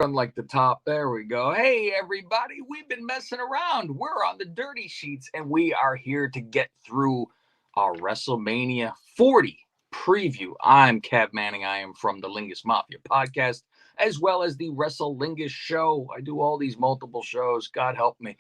on like the top. There we go. Hey, everybody. We've been messing around. We're on the dirty sheets, and we are here to get through our WrestleMania 40 preview. I'm Cav Manning. I am from the Lingus Mafia podcast, as well as the WrestleLingus show. I do all these multiple shows. God help me.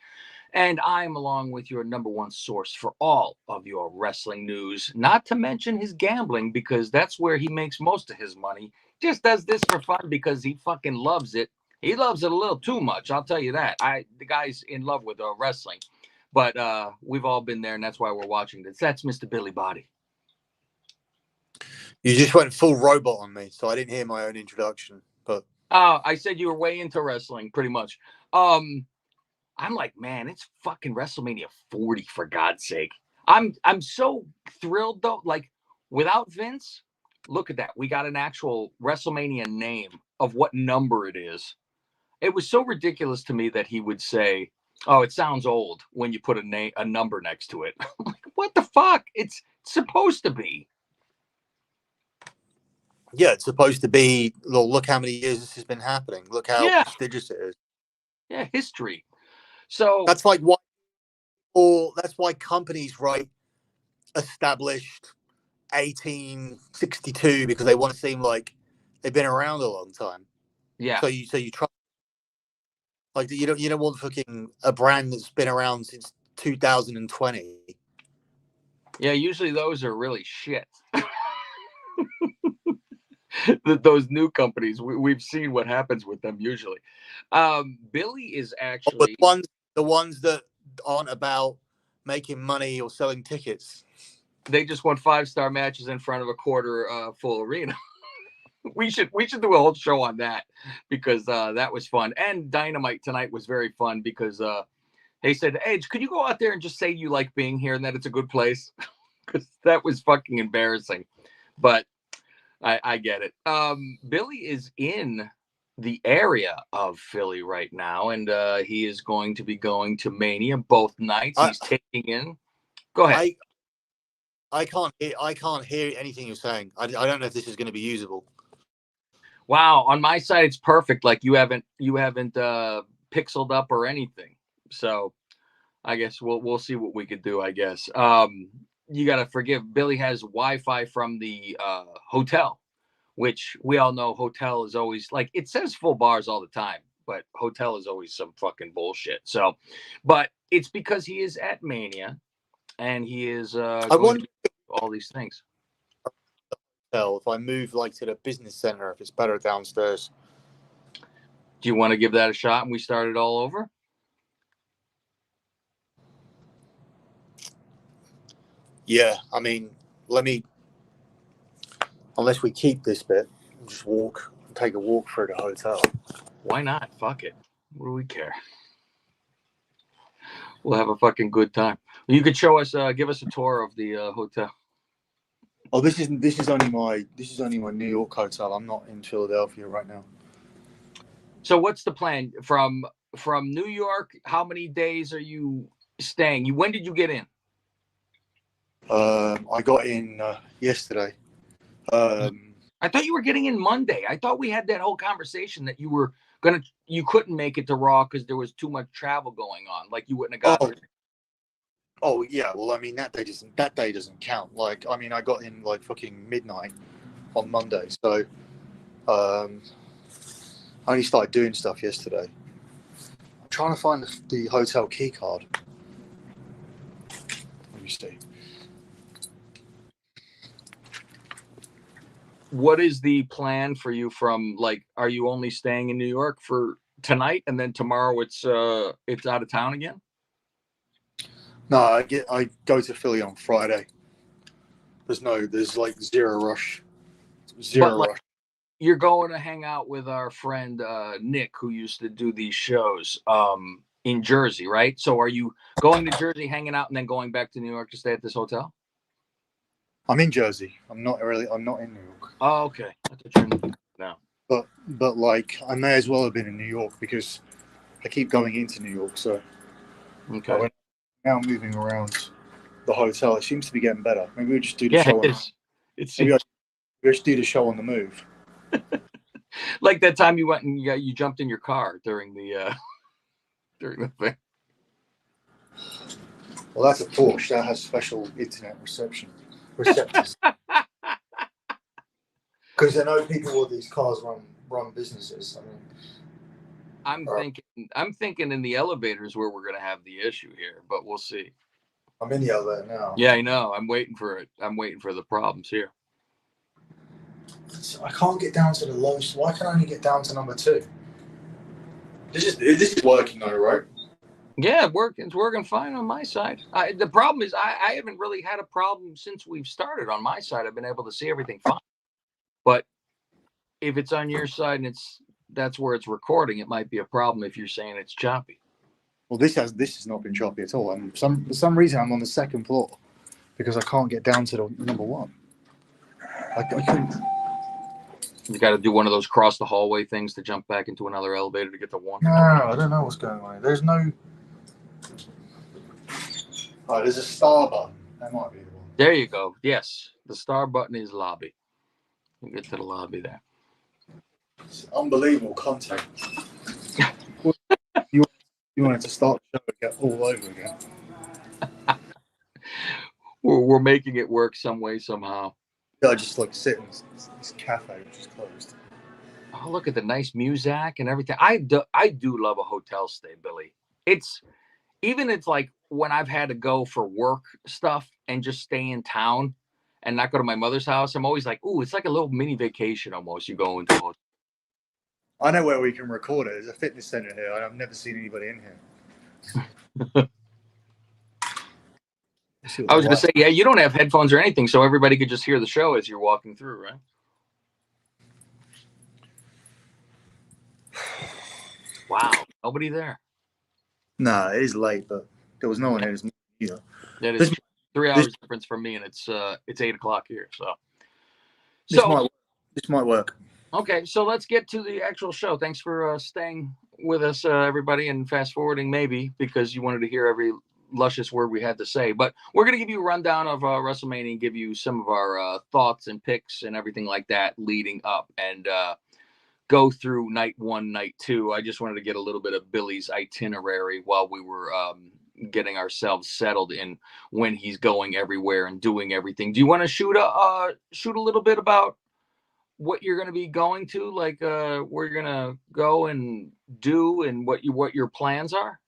And I'm along with your number one source for all of your wrestling news, not to mention his gambling, because that's where he makes most of his money. Just does this for fun because he fucking loves it. He loves it a little too much, I'll tell you that. The guy's in love with wrestling. But we've all been there, and that's why we're watching this. That's Mr. Billy Body. You just went full robot on me, so I didn't hear my own introduction. But I said you were way into wrestling, pretty much. I'm like, man, it's fucking WrestleMania 40, for God's sake. I'm so thrilled, though. Like, without Vince, look at that. We got an actual WrestleMania name of what number it is. It was so ridiculous to me that he would say, oh, it sounds old when you put a number next to it. I'm like, what the fuck? It's supposed to be. Yeah, it's supposed to be, look how many years this has been happening. Look how prestigious it is. Yeah, history. So that's why companies write established 1862 because they want to seem like they've been around a long time. Yeah. So you try, like, you don't want fucking a brand that's been around since 2020. Yeah, usually those are really shit. Those new companies, we've seen what happens with them usually. Billy is actually the ones that aren't about making money or selling tickets. They just want 5-star matches in front of a quarter full arena. we should do a whole show on that because that was fun. And Dynamite tonight was very fun because they said, Edge, could you go out there and just say you like being here and that it's a good place? Because that was fucking embarrassing. But I get it. Billy is in the area of Philly right now, and he is going to be going to Mania both nights. He's taking in. Go ahead. I can't hear anything you're saying. I don't know if this is going to be usable. Wow, on my side it's perfect. Like you haven't pixeled up or anything. So I guess we'll see what we could do. I guess. You got to forgive. Billy has Wi-Fi from the hotel, which we all know hotel is always like, it says full bars all the time, but hotel is always some fucking bullshit. So, but it's because he is at Mania and he is going to do all these things. If I move like to the business center, if it's better downstairs. Do you want to give that a shot and we start it all over? Yeah, I mean, unless we keep this bit, just take a walk through the hotel. Why not? Fuck it. What do we care? We'll have a fucking good time. You could show us, give us a tour of the hotel. Oh, this is only my New York hotel. I'm not in Philadelphia right now. So what's the plan from New York? How many days are you staying? When did you get in? I got in yesterday. I thought you were getting in Monday. I thought we had that whole conversation that you couldn't make it to Raw because there was too much travel going on. Like you wouldn't have got. Oh yeah. Well, I mean that day doesn't count. Like, I mean, I got in like fucking midnight on Monday, so I only started doing stuff yesterday. I'm trying to find the hotel key card. Let me see. What is the plan for you from, like, are you only staying in New York for tonight and then tomorrow it's out of town again? No, I go to Philly on Friday. There's like zero rush. You're going to hang out with our friend Nick, who used to do these shows in Jersey, right? So are you going to Jersey, hanging out, and then going back to New York to stay at this hotel? I'm in Jersey. I'm not in New York. Oh, okay. I thought you were in New York now. But like, I may as well have been in New York because I keep going into New York. So okay. Now moving around the hotel, it seems to be getting better. Maybe we just do the show. We just do the show on the move. Like that time you went and you jumped in your car during the thing. Well, that's a Porsche. That has special internet receptors. Because I know people with these cars run businesses. I mean, I'm thinking in the elevators where we're going to have the issue here, but we'll see. I'm in the elevator now. Yeah, I know. I'm waiting for it. I'm waiting for the problems here. I can't get down to the lowest. Why can I only get down to number 2? This is working though, right? Yeah, it's working fine on my side. The problem is I haven't really had a problem since we've started on my side. I've been able to see everything fine. But if it's on your side and that's where it's recording, it might be a problem if you're saying it's choppy. Well, this has not been choppy at all. For some reason, I'm on the 2nd floor because I can't get down to the number 1. I couldn't. You got to do one of those cross the hallway things to jump back into another elevator to get to 1. No, I don't know what's going on. There's no. Oh, there's a star button. That might be the one. There you go. Yes, the star button is lobby. You get to the lobby there. It's unbelievable content. You wanted to start the show and get all over again. We're making it work some way, somehow. I just sit in this cafe which is closed. Oh, look at the nice music and everything. I do love a hotel stay, Billy. It's like when I've had to go for work stuff and just stay in town and not go to my mother's house. I'm always like, ooh, it's like a little mini vacation almost. You go into a hotel. I know where we can record it. There's a fitness center here. I've never seen anybody in here. I was going to say, yeah, you don't have headphones or anything, so everybody could just hear the show as you're walking through, right? Wow, nobody there. No, it is late, but there was no one here. Either. That is 3 hours difference from me, and it's 8:00 here. So this might work. Okay, so let's get to the actual show. Thanks for staying with us, everybody, and fast forwarding maybe because you wanted to hear every luscious word we had to say. But we're going to give you a rundown of WrestleMania and give you some of our thoughts and picks and everything like that leading up and go through night 1, night 2. I just wanted to get a little bit of Billy's itinerary while we were getting ourselves settled in when he's going everywhere and doing everything. Do you want to shoot a little bit about what you're going to be going to, like where you're going to go and do and what your plans are?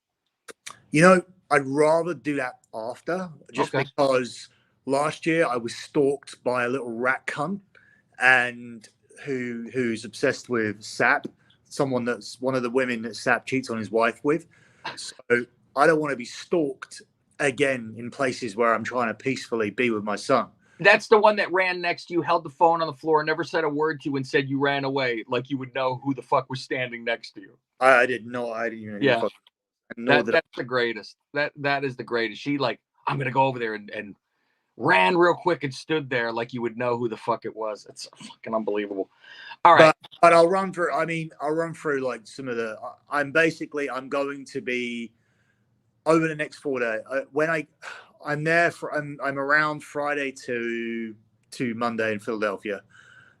I'd rather do that after, just because last year I was stalked by a little rat cunt and who's obsessed with Sap, someone that's one of the women that Sap cheats on his wife with. So I don't want to be stalked again in places where I'm trying to peacefully be with my son. That's the one that ran next to you, held the phone on the floor, never said a word to you, and said you ran away, like you would know who the fuck was standing next to you. I didn't know. I didn't even know. Yeah, that's the greatest. That is the greatest. She I'm gonna go over there and ran real quick and stood there like you would know who the fuck it was. It's fucking unbelievable. All right, but I'll run through. I'll run through like some of the. I'm going to be over the next 4 days when I'm there I'm around Friday to Monday in Philadelphia.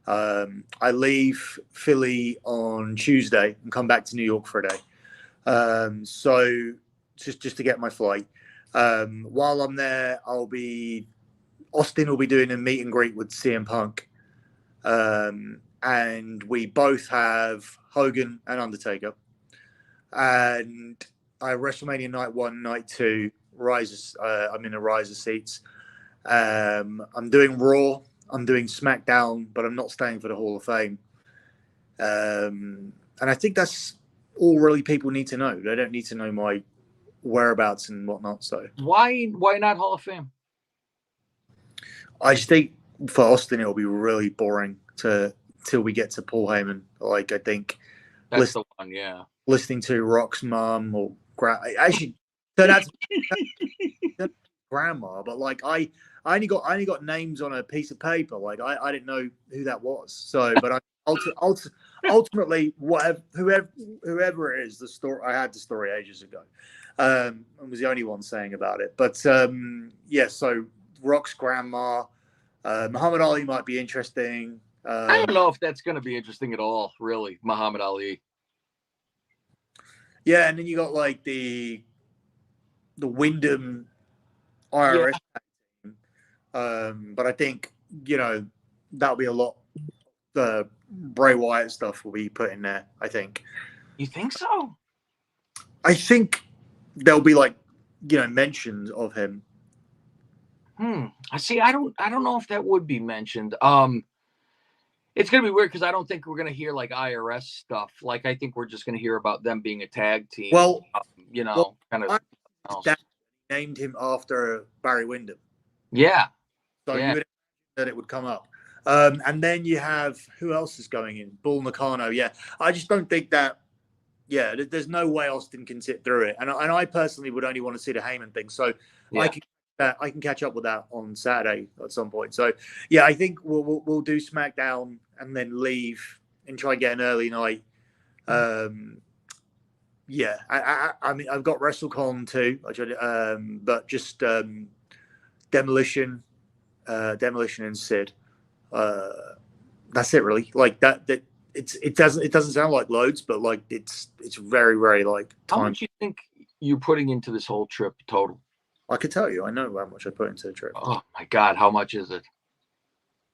I leave Philly on Tuesday and come back to New York for a day. So just to get my flight. While I'm there, Austin will be doing a meet and greet with CM Punk. And we both have Hogan and Undertaker. And I WrestleMania night 1, night 2. I'm in the riser seats. I'm doing Raw. I'm doing SmackDown, but I'm not staying for the Hall of Fame. And I think that's all really people need to know. They don't need to know my whereabouts and whatnot. So why not Hall of Fame? I just think for Austin it'll be really boring till we get to Paul Heyman. Like I think that's the one, yeah. Listening to Rock's mom or actually, so that's grandma. But like I only got names on a piece of paper. Like I didn't know who that was. So, but ultimately, whoever it is, I had the story ages ago. And was the only one saying about it. But so Rock's grandma, Muhammad Ali might be interesting. I don't know if that's going to be interesting at all, really, Muhammad Ali. Yeah, and then you got like the Wyndham IRS team. But I think, that'll be a lot. The Bray Wyatt stuff will be put in there, I think. You think so? I think there'll be like, mentions of him. I see. I don't know if that would be mentioned. It's gonna be weird because I don't think we're gonna hear like IRS stuff. Like I think we're just gonna hear about them being a tag team. Well, kind of. That named him after Barry Windham. Yeah. So yeah. you would imagine that it would come up. And then you have, who else is going in? Bull Nakano. Yeah. I just don't think that, there's no way Austin can sit through it. And I personally would only want to see the Heyman thing. So I can catch up with that on Saturday at some point. So, yeah, I think we'll do SmackDown and then leave and try and get an early night. I mean, I've got WrestleCon too, but just Demolition and Sid. That's it, really. Like that. It doesn't sound like loads, but like it's very, very like time. How much do you think you're putting into this whole trip total? I could tell you. I know how much I put into the trip. Oh my God, how much is it?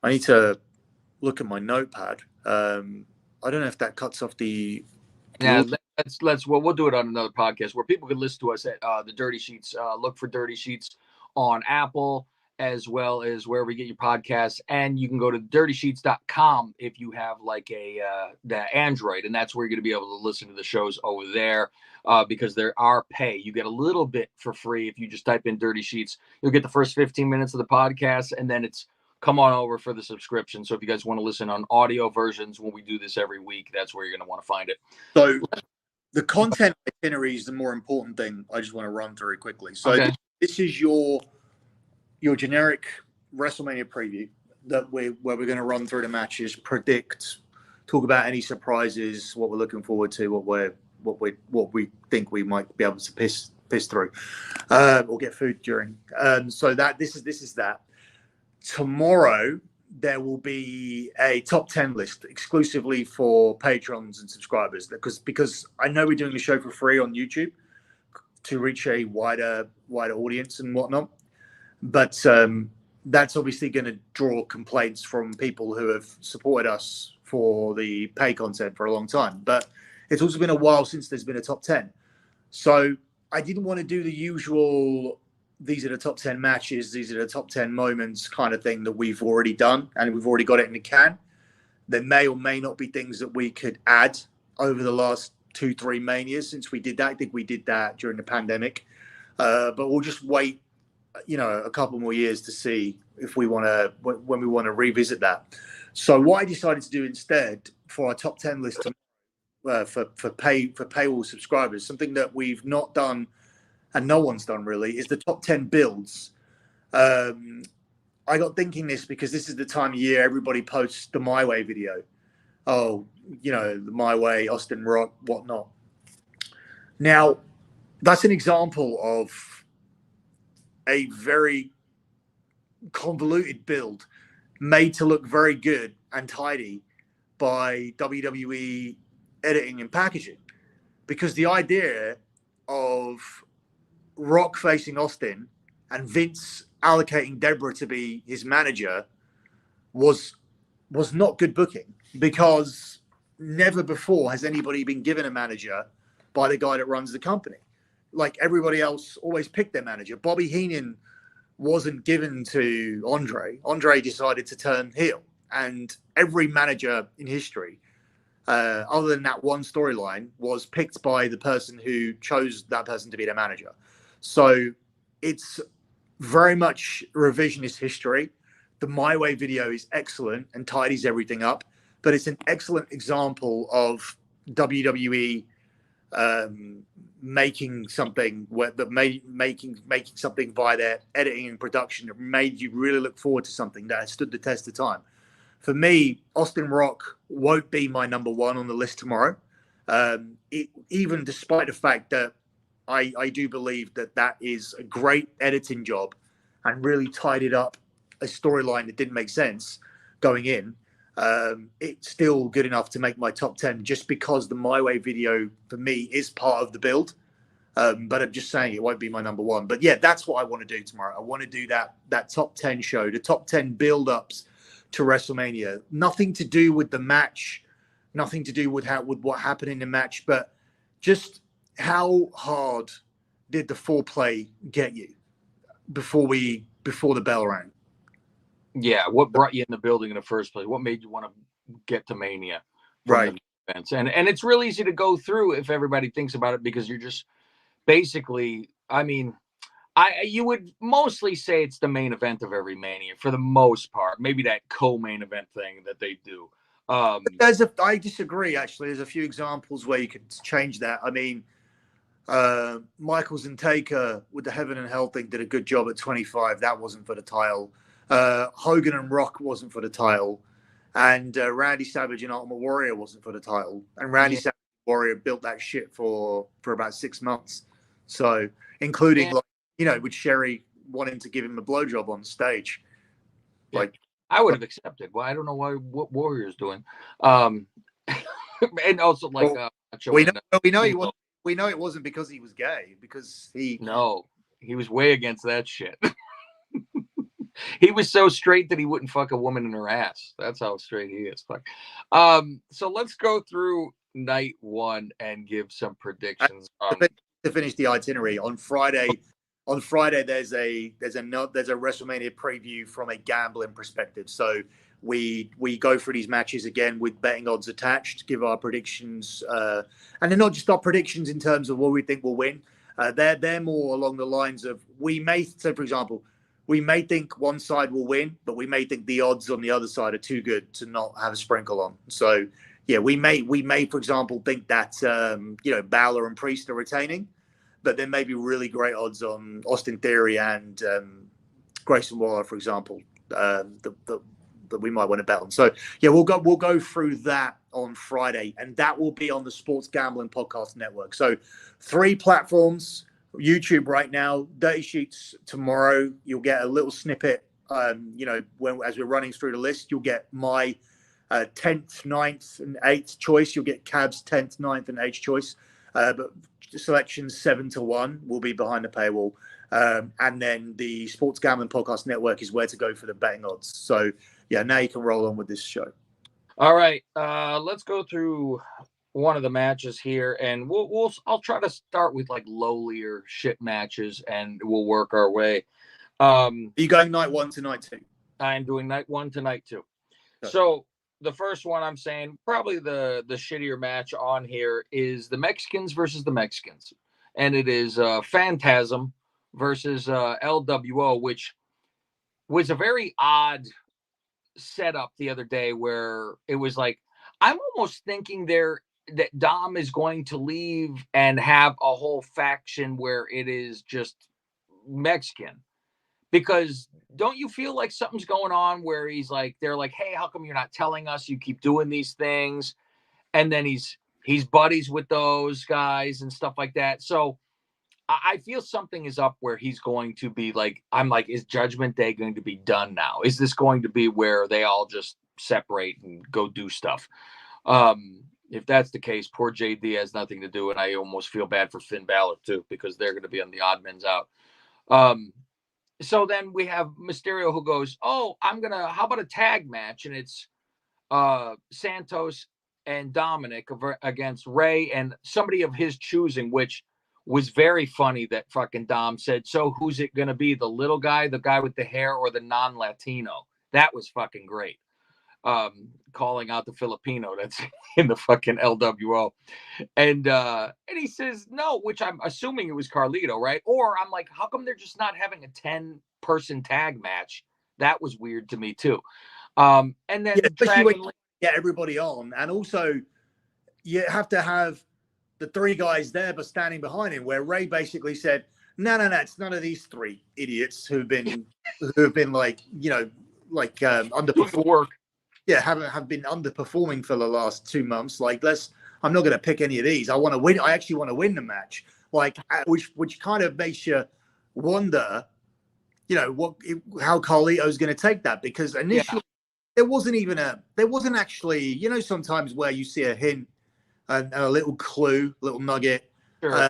I need to look at my notepad. I don't know if that cuts off the. Yeah, we'll do it on another podcast where people can listen to us at the Dirty Sheets. Look for Dirty Sheets on Apple as well as wherever you get your podcasts, and you can go to dirtysheets.com if you have like the Android, and that's where you're going to be able to listen to the shows over there because there are pay. You get a little bit for free if you just type in Dirty Sheets. You'll get the first 15 minutes of the podcast, and then it's come on over for the subscription. So if you guys want to listen on audio versions when we do this every week, that's where you're going to want to find it. So the content itinerary is the more important thing. I just want to run through quickly. So this is your generic WrestleMania preview where we're going to run through the matches, predict, talk about any surprises, what we're looking forward to, what we think we might be able to piss through, or get food during. So this is that. Tomorrow there will be a top 10 list exclusively for patrons and subscribers because I know we're doing the show for free on YouTube to reach a wider audience and whatnot. But that's obviously going to draw complaints from people who have supported us for the pay content for a long time. But it's also been a while since there's been a top 10. So I didn't want to do the usual, these are the top 10 matches, these are the top 10 moments kind of thing that we've already done and we've already got it in the can. There may or may not be things that we could add over the last 2-3 Manias since we did that. I think we did that during the pandemic. But we'll just wait a couple more years to see if we want to, when we want to revisit that. So what I decided to do instead for our top 10 list for paywall subscribers, something that we've not done and no one's done really, is the top 10 builds. I got thinking this because this is the time of year everybody posts the My Way video. Oh, the My Way, Austin Rock, whatnot. Now, that's an example of a very convoluted build made to look very good and tidy by WWE editing and packaging, because the idea of Rock facing Austin and Vince allocating Deborah to be his manager was not good booking, because never before has anybody been given a manager by the guy that runs the company. Like everybody else always picked their manager. Bobby Heenan wasn't given to Andre. Andre decided to turn heel. And every manager in history, other than that one storyline, was picked by the person who chose that person to be their manager. So it's very much revisionist history. The My Way video is excellent and tidies everything up, but it's an excellent example of WWE making something making something by their editing and production that made you really look forward to something that has stood the test of time. For me, Austin Rock won't be my number one on the list tomorrow, even despite the fact that I do believe that is a great editing job and really tidied up a storyline that didn't make sense going in. it's still good enough to make my top 10 just because the My Way video for me is part of the build. But I'm just saying it won't be my number one. But yeah, that's what I want to do tomorrow. I want to do that top 10 show, the top 10 build-ups to WrestleMania. Nothing to do with the match, nothing to do with what happened in the match, but just how hard did the foreplay get you before the bell rang? Yeah, what brought you in the building in the first place? What made you want to get to Mania? Right. Events? And it's real easy to go through if everybody thinks about it, because you're just basically, I mean, you would mostly say it's the main event of every Mania for the most part. Maybe that co-main event thing that they do. I disagree, actually. There's a few examples where you could change that. I mean, Michaels and Taker with the Heaven and Hell thing did a good job at 25. That wasn't for the title. Hogan and Rock wasn't for the title. And Randy Savage and Ultimate Warrior wasn't for the title. And Randy Savage and Warrior built that shit for about 6 months. So, including, with Sherry wanting to give him a blowjob on stage. Like, I would have accepted. Well, I don't know what Warrior's doing. And also, we know he wasn't. We know it wasn't because he was gay, because he was way against that shit. He was so straight that he wouldn't fuck a woman in her ass. That's how straight he is. Fuck. So let's go through night one and give some predictions. To finish the itinerary on Friday. On Friday, there's a WrestleMania preview from a gambling perspective. So we go through these matches again with betting odds attached, give our predictions, and they're not just our predictions in terms of what we think will win. They're more along the lines of, we may say, for example, we may think one side will win, but we may think the odds on the other side are too good to not have a sprinkle on. So yeah, we may, for example, think that Balor and Priest are retaining, but there may be really great odds on Austin Theory and Grayson Waller, for example, that we might want to bet on. So yeah, we'll go through that on Friday, and that will be on the Sports Gambling Podcast Network. So 3 platforms: YouTube right now, Dirty Sheets tomorrow. You'll get a little snippet. As we're running through the list, you'll get my 10th, 9th, and 8th choice. You'll get Cab's 10th, 9th, and 8th choice. But selections 7 to 1 will be behind the paywall. And then the Sports Gambling Podcast Network is where to go for the betting odds. So yeah, now you can roll on with this show. All right, let's go through one of the matches here, and I'll try to start with like lowlier shit matches, and we'll work our way. Are you going night 1 to night 2? I'm doing night 1 to night 2. Okay. So the first one, I'm saying probably the shittier match on here is the Mexicans versus the Mexicans, and it is Phantasm versus LWO, which was a very odd setup the other day, where it was like, I'm almost thinking that Dom is going to leave and have a whole faction where it is just Mexican, because don't you feel like something's going on where they're like, hey, how come you're not telling us? You keep doing these things. And then he's buddies with those guys and stuff like that. So I feel something is up where he's going to be like, I'm like, is Judgment Day going to be done now? Is this going to be where they all just separate and go do stuff? If that's the case, poor JD has nothing to do. And I almost feel bad for Finn Balor too, because they're going to be on the odd men's out. So then we have Mysterio, who goes, how about a tag match? And it's Santos and Dominic against Ray and somebody of his choosing, which was very funny that fucking Dom said, so who's it going to be? The little guy, the guy with the hair, or the non-Latino? That was fucking great. Calling out the Filipino that's in the fucking LWO. And he says no, which I'm assuming it was Carlito, right? Or I'm like, how come they're just not having a 10-person tag match? That was weird to me too. And then get everybody on, and also you have to have the 3 guys there but standing behind him, where Ray basically said, no, it's none of these 3 idiots who've been underperforming. Yeah, have been underperforming for the last 2 months. Like, I'm not going to pick any of these. I want to win. I actually want to win the match. Like, which kind of makes you wonder, how Carlito's going to take that, because initially there wasn't actually, sometimes where you see a hint and a little clue, little nugget, Sure.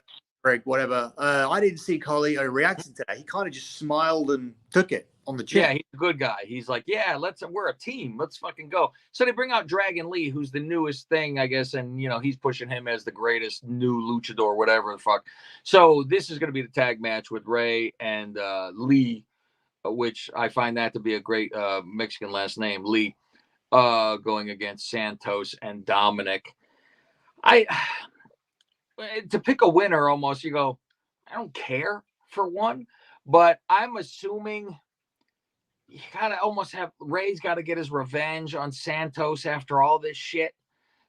whatever. I didn't see Carlito reacting to that. He kind of just smiled and took it on the chin. Yeah, he's a good guy. He's like, yeah, we're a team. Let's fucking go. So they bring out Dragon Lee, who's the newest thing, I guess, and he's pushing him as the greatest new luchador, whatever the fuck. So this is going to be the tag match with Ray and Lee, which I find that to be a great Mexican last name, Lee, going against Santos and Dominic. To pick a winner, almost, you go, I don't care for one, but I'm assuming you gotta almost have Ray's got to get his revenge on Santos after all this shit.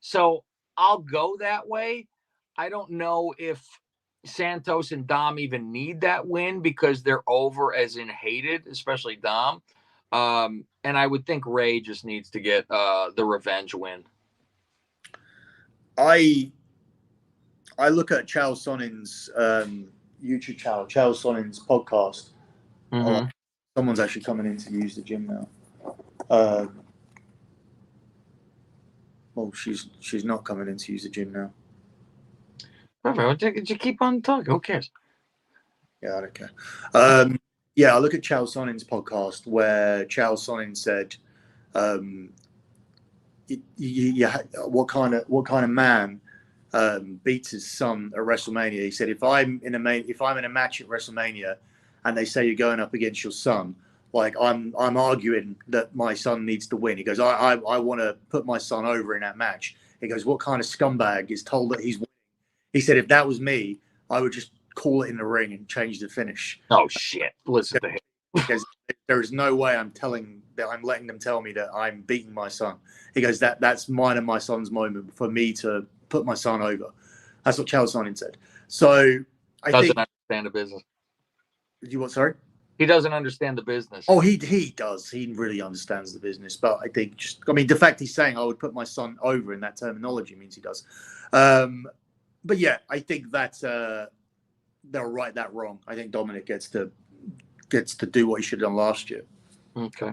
So I'll go that way. I don't know if Santos and Dom even need that win because they're over as in hated, especially Dom. And I would think Ray just needs to get the revenge win. I look at Chael Sonnen's YouTube channel, Chael Sonnen's podcast. Mm-hmm. Someone's actually coming in to use the gym now. Well, she's not coming in to use the gym now. Perfect. Just keep on talking. Who cares? Yeah, I don't care. I look at Chael Sonnen's podcast where Chael Sonnen said, what kind of man beats his son at WrestleMania? He said, if I'm in a match at WrestleMania and they say you're going up against your son, like I'm arguing that my son needs to win. He goes, I want to put my son over in that match. He goes, what kind of scumbag is told that he's winning? He said, if that was me, I would just call it in the ring and change the finish. Oh shit! Listen to him. Because there is no way I'm letting them tell me that I'm beating my son. He goes, that's mine and my son's moment for me to put my son over. That's what Chael Sonnen said. So I doesn't understand the business. You what? Sorry. He doesn't understand the business. Oh, he does. He really understands the business. But I think the fact he's saying I would put my son over in that terminology means he does. But yeah, I think that they'll right that wrong. I think Dominic gets to do what he should have done last year. Okay.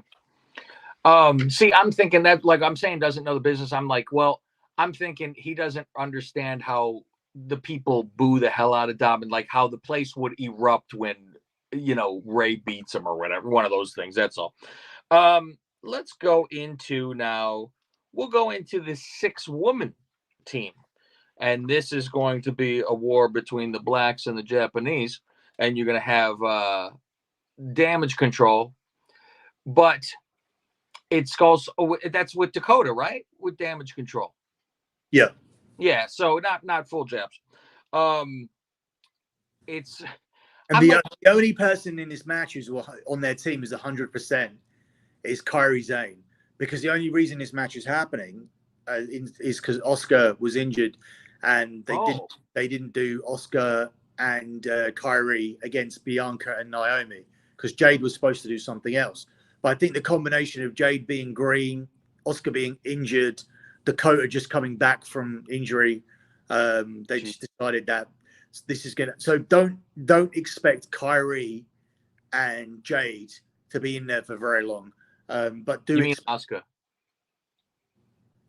See, I'm thinking that, like I'm saying, doesn't know the business. I'm like, well, I'm thinking he doesn't understand how the people boo the hell out of Dom and like how the place would erupt when Ray beats him or whatever. One of those things. That's all. Let's go into now. We'll go into the 6-woman team. And this is going to be a war between the blacks and the Japanese. And you're going to have Damage Control. But it's also, that's with Dakota, right? With Damage Control. Yeah. Yeah. So not full Japs. It's. And the only person in this match who's on their team is 100% is Kairi Zayn. Because the only reason this match is happening is because Asuka was injured. And they didn't do Asuka and Kairi against Bianca and Naomi because Jade was supposed to do something else. But I think the combination of Jade being green, Asuka being injured, Dakota just coming back from injury, they just decided that this is gonna. So don't expect Kairi and Jade to be in there for very long. But do you mean Asuka?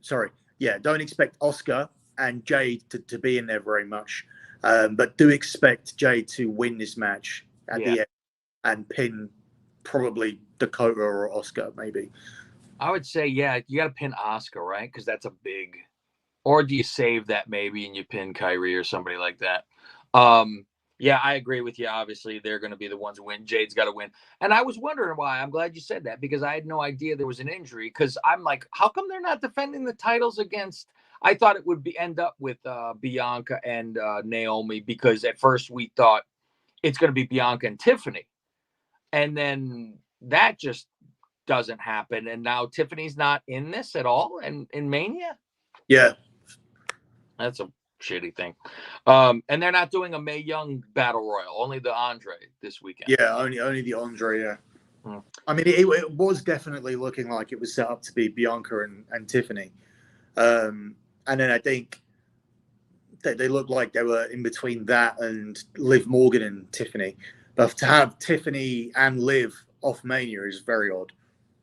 Sorry, yeah, don't expect Asuka and Jade to be in there very much. But do expect Jade to win this match at the end and pin probably Dakota or Asuka, maybe. I would say, yeah, you got to pin Asuka, right? Because that's a big... Or do you save that maybe and you pin Kairi or somebody like that? Yeah, I agree with you. Obviously, they're going to be the ones who win. Jade's got to win. And I was wondering why. I'm glad you said that because I had no idea there was an injury. Because I'm like, how come they're not defending the titles against... I thought it would end up with Bianca and Naomi because at first we thought it's going to be Bianca and Tiffany. And then that just doesn't happen. And now Tiffany's not in this at all in Mania? Yeah. That's a shitty thing. And they're not doing a Mae Young Battle Royal, only the Andre this weekend. Yeah, only the Andre, yeah. I mean, it was definitely looking like it was set up to be Bianca and Tiffany. And then I think that they looked like they were in between that and Liv Morgan and Tiffany. But to have Tiffany and Liv off Mania is very odd.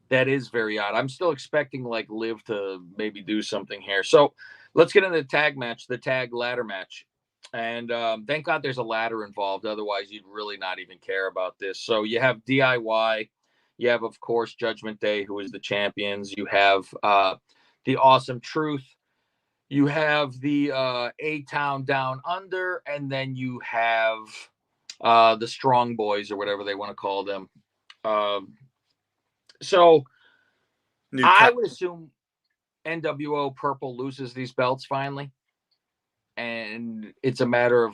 That is very odd. I'm still expecting like Liv to maybe do something here. So let's get into the tag match, the tag ladder match. And thank God there's a ladder involved. Otherwise, you'd really not even care about this. So you have DIY. You have, of course, Judgment Day, who is the champions. You have the Awesome Truth. You have the A-Town Down Under. And then you have the Strong Boys or whatever they want to call them. So I would assume NWO Purple loses these belts finally, and it's a matter of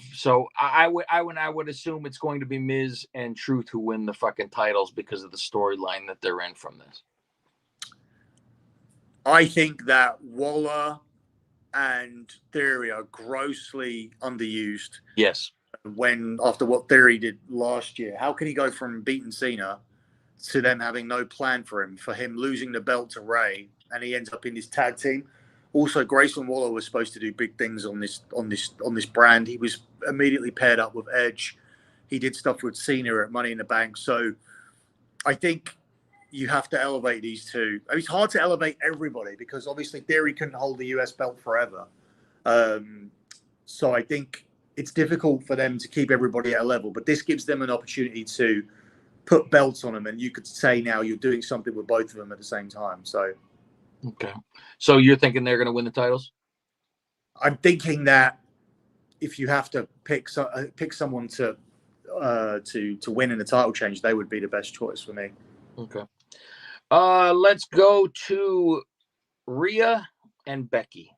I would assume it's going to be Miz and Truth who win the fucking titles because of the storyline that they're in from this. I think that Waller and Theory are grossly underused. Yes. After what Theory did last year, how can he go from beating Cena to them having no plan for him losing the belt to Ray, and he ends up in this tag team? Also, Grayson Waller was supposed to do big things on this brand. He was immediately paired up with Edge. He did stuff with Cena at Money in the Bank. So I think you have to elevate these two. I mean, it's hard to elevate everybody because obviously Theory couldn't hold the US belt forever. So I think it's difficult for them to keep everybody at a level, but this gives them an opportunity to put belts on them, and you could say now you're doing something with both of them at the same time. So, okay. So you're thinking they're going to win the titles? I'm thinking that if you have to pick someone to win in the title change, they would be the best choice for me. Okay. Let's go to Rhea and Becky.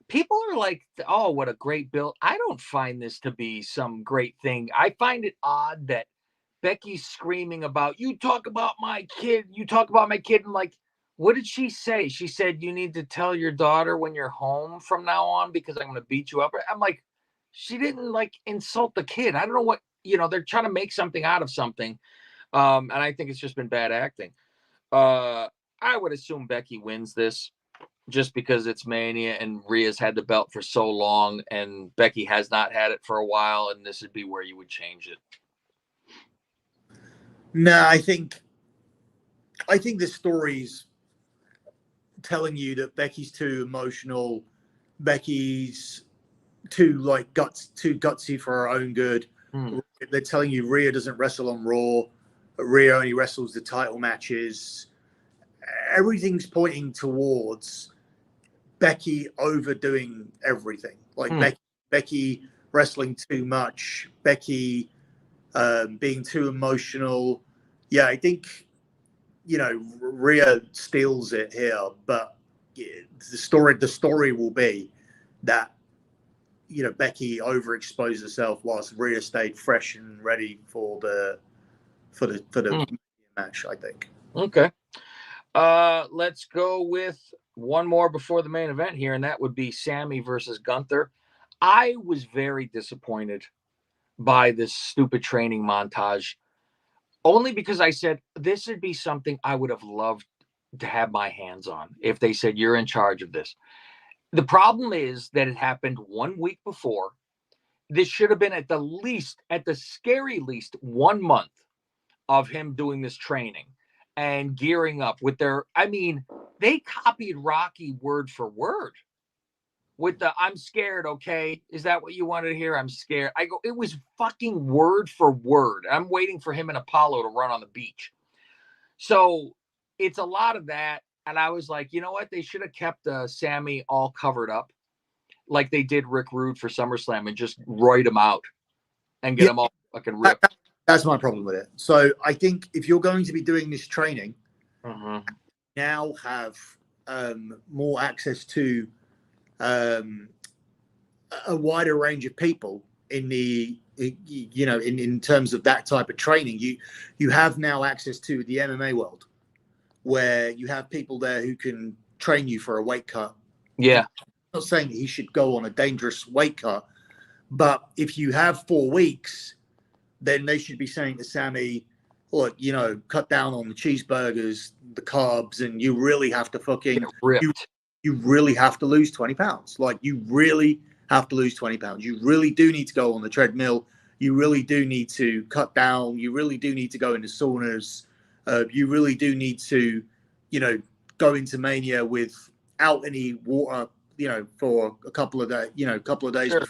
People are like, oh, what a great build. I don't find this to be some great thing. I find it odd that Becky's screaming about, you talk about my kid. And like, what did she say? She said, you need to tell your daughter when you're home from now on because I'm going to beat you up. I'm like, she didn't like insult the kid. I don't know what, they're trying to make something out of something. And I think it's just been bad acting. I would assume Becky wins this just because it's Mania and Rhea's had the belt for so long and Becky has not had it for a while. And this would be where you would change it. No, I think the story's telling you that Becky's too emotional. Becky's too gutsy for her own good. They're telling you Rhea doesn't wrestle on Raw. Rhea only wrestles the title matches. Everything's pointing towards Becky overdoing everything. Like Becky wrestling too much. Becky being too emotional. Yeah, I think, Rhea steals it here, but the story will be that, Becky overexposed herself whilst Rhea stayed fresh and ready for the match, I think. Okay. Let's go with one more before the main event here, and that would be Sammy versus Gunther. I was very disappointed by this stupid training montage, only because I said this would be something I would have loved to have my hands on if they said, you're in charge of this. The problem is that it happened 1 week before. This should have been at the scary least 1 month of him doing this training and gearing up with they copied Rocky word for word with the, I'm scared. Okay. Is that what you wanted to hear? I'm scared. I go, it was fucking word for word. I'm waiting for him and Apollo to run on the beach. So it's a lot of that. And I was like, you know what? They should have kept Sammy all covered up like they did Rick Rude for SummerSlam and just roid him out and get him all fucking ripped. That's my problem with it. So I think if you're going to be doing this training, now have more access to a wider range of people in in terms of that type of training. You have now access to the MMA world, where you have people there who can train you for a weight cut. Yeah. I'm not saying that he should go on a dangerous weight cut, but if you have 4 weeks, then they should be saying to Sammy, look, cut down on the cheeseburgers, the carbs, and you really have to you really have to lose 20 pounds. Like, you really have to lose 20 pounds. You really do need to go on the treadmill. You really do need to cut down. You really do need to go into saunas. You really do need to, go into Mania without any water, for a couple of days, Sure.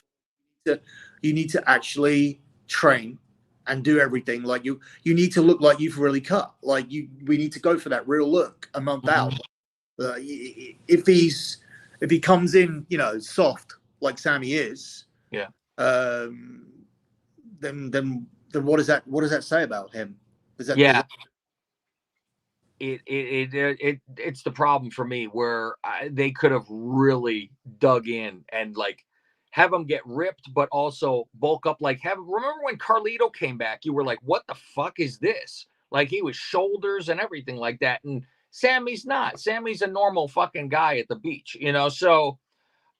before. You need to actually train and do everything. Like you need to look like you've really cut. We need to go for that real look a month out. If he comes in, soft like Sammy is, Yeah. Then what does that say about him? It's the problem for me where they could have really dug in and like have him get ripped, but also bulk up. Remember when Carlito came back? You were like, "What the fuck is this?" Like he was shoulders and everything like that, and Sammy's not. Sammy's a normal fucking guy at the beach, So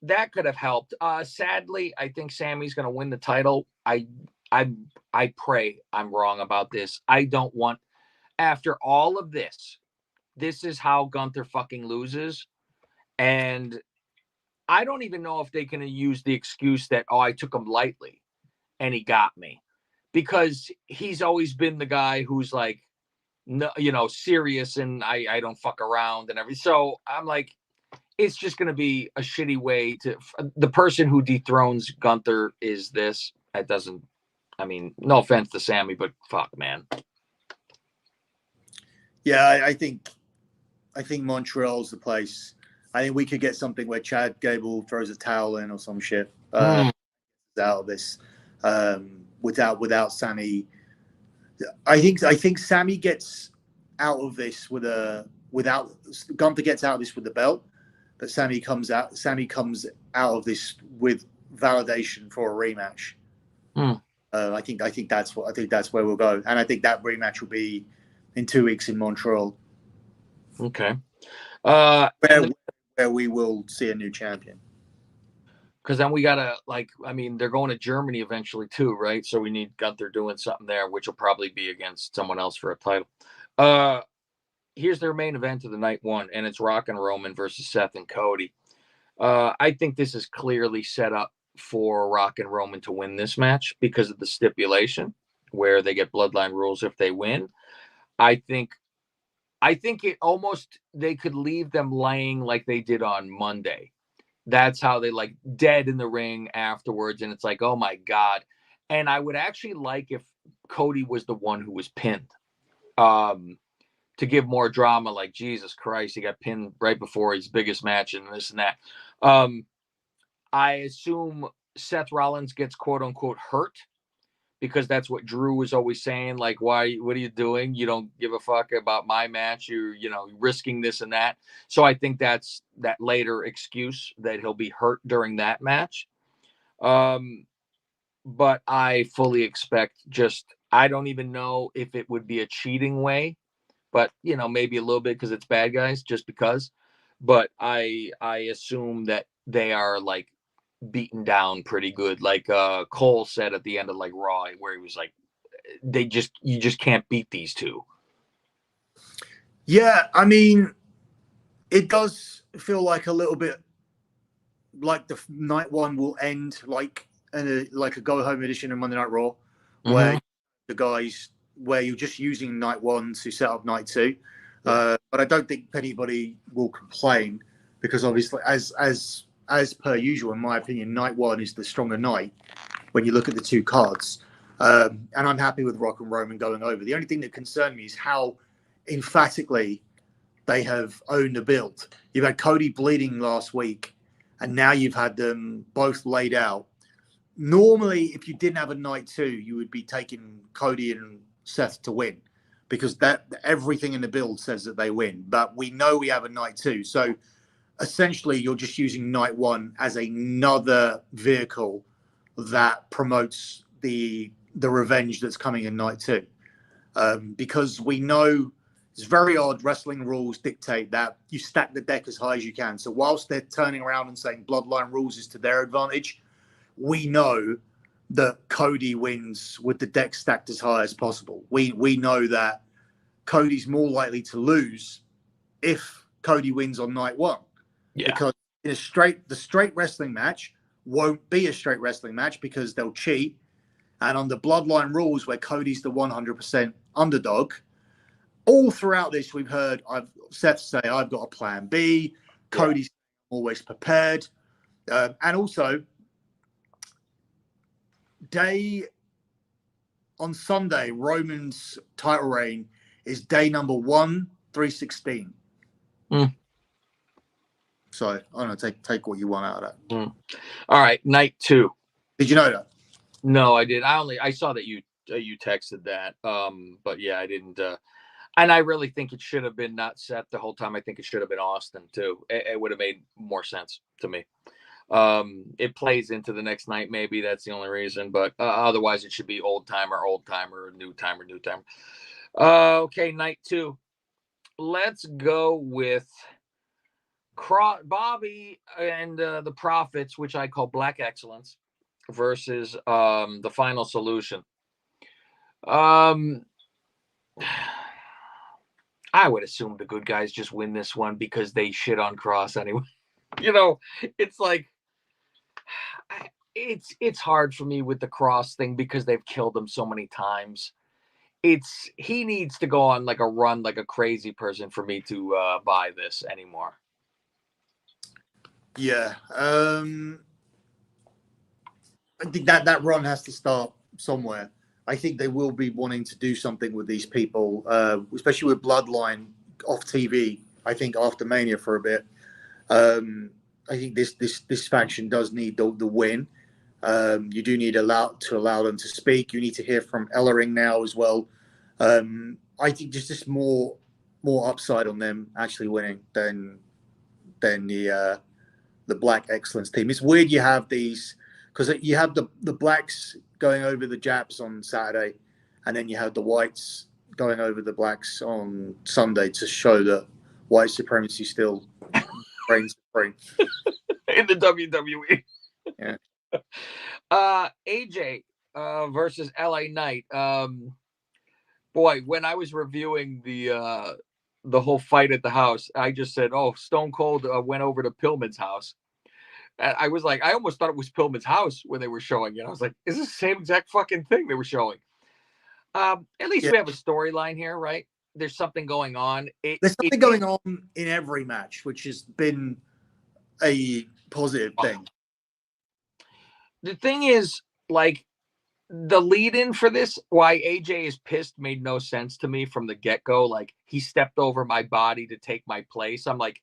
that could have helped. Sadly, I think Sammy's going to win the title. I pray I'm wrong about this. I don't want. After all of this is how Gunther fucking loses. And I don't even know if they can use the excuse that, I took him lightly and he got me. Because he's always been the guy who's like, no, serious and I don't fuck around and everything. So I'm like, it's just going to be a shitty way to. The person who dethrones Gunther is this. It doesn't. No offense to Sammy, but fuck, man. Yeah, I think Montreal's the place. I think we could get something where Chad Gable throws a towel in or some shit out of this without Sammy. I think Sammy gets out of this without Gunther gets out of this with the belt, but Sammy comes out of this with validation for a rematch. I think that's where we'll go, and I think that rematch will be in 2 weeks in Montreal. Okay. Where we will see a new champion. Because then we gotta they're going to Germany eventually too, right? So we need Gunther doing something there, which will probably be against someone else for a title. Here's their main event of the night one, and it's Rock and Roman versus Seth and Cody. I think this is clearly set up for Rock and Roman to win this match because of the stipulation where they get bloodline rules if they win. I think it almost, they could leave them laying like they did on Monday. That's how they like dead in the ring afterwards. And it's like, oh my God. And I would actually like if Cody was the one who was pinned to give more drama. Like, Jesus Christ, he got pinned right before his biggest match and this and that. I assume Seth Rollins gets quote unquote hurt, because that's what Drew was always saying. Like, what are you doing? You don't give a fuck about my match. You're, risking this and that. So I think that's that later excuse that he'll be hurt during that match. But I fully expect I don't even know if it would be a cheating way, but maybe a little bit because it's bad guys, just because. But I assume that they are like beaten down pretty good, like Cole said at the end of like Raw, where he was like, you just can't beat these two. Yeah, it does feel like a little bit like the night one will end like a go home edition of Monday Night Raw, where where you're just using night one to set up night two. But I don't think anybody will complain, because obviously, as per usual, in my opinion, night one is the stronger night when you look at the two cards. And I'm happy with Rock and Roman going over. The only thing that concerned me is how emphatically they have owned the build. You've had Cody bleeding last week, and now you've had them both laid out. Normally, if you didn't have a night two, you would be taking Cody and Seth to win, because that everything in the build says that they win. But we know we have a night two, so essentially you're just using night one as another vehicle that promotes the revenge that's coming in night two, because we know it's very odd. Wrestling rules dictate that you stack the deck as high as you can. So whilst they're turning around and saying bloodline rules is to their advantage, we know that Cody wins with the deck stacked as high as possible. We know that Cody's more likely to lose if Cody wins on night one. Yeah. Because in the straight wrestling match won't be a straight wrestling match, because they'll cheat. And on the bloodline rules, where Cody's the 100% underdog, all throughout this, we've heard Seth say, "I've got a plan B." Cody's always prepared, and also on Sunday, Roman's title reign is day number 316. So I don't know. Take what you want out of that. All right, night 2. Did you know that? No, I did. I saw that you texted that. But yeah, I didn't. And I really think it should have been not Seth the whole time. I think it should have been Austin too. It would have made more sense to me. It plays into the next night. Maybe that's the only reason, but otherwise it should be old timer, new timer. Okay, night 2. Let's go with Bobby and the Prophets, which I call Black Excellence, versus the Final Solution. I would assume the good guys just win this one because they shit on Cross anyway. It's like it's hard for me with the Cross thing because they've killed him so many times. He needs to go on like a run like a crazy person for me to buy this anymore. Yeah. I think that run has to start somewhere. I think they will be wanting to do something with these people, especially with Bloodline off TV. I think after Mania for a bit. I think this faction does need the win. You do need to allow them to speak. You need to hear from Ellering now as well. I think just more upside on them actually winning than the Black Excellence team. It's weird you have these because you have the Blacks going over the Japs on Saturday, and then you have the Whites going over the Blacks on Sunday to show that white supremacy still reigns supreme in the WWE. Yeah. AJ versus LA Knight. Boy, when I was reviewing the whole fight at the house, I just said, "Oh, Stone Cold went over to Pillman's house." And I was like, I almost thought it was Pillman's house when they were showing it. I was like, "Is this the same exact fucking thing they were showing?" At least we have a storyline here, right? There's something going on. There's something going on in every match, which has been a positive thing. The thing is, like, the lead-in for this, why AJ is pissed, made no sense to me from the get-go. Like, he stepped over my body to take my place. I'm like,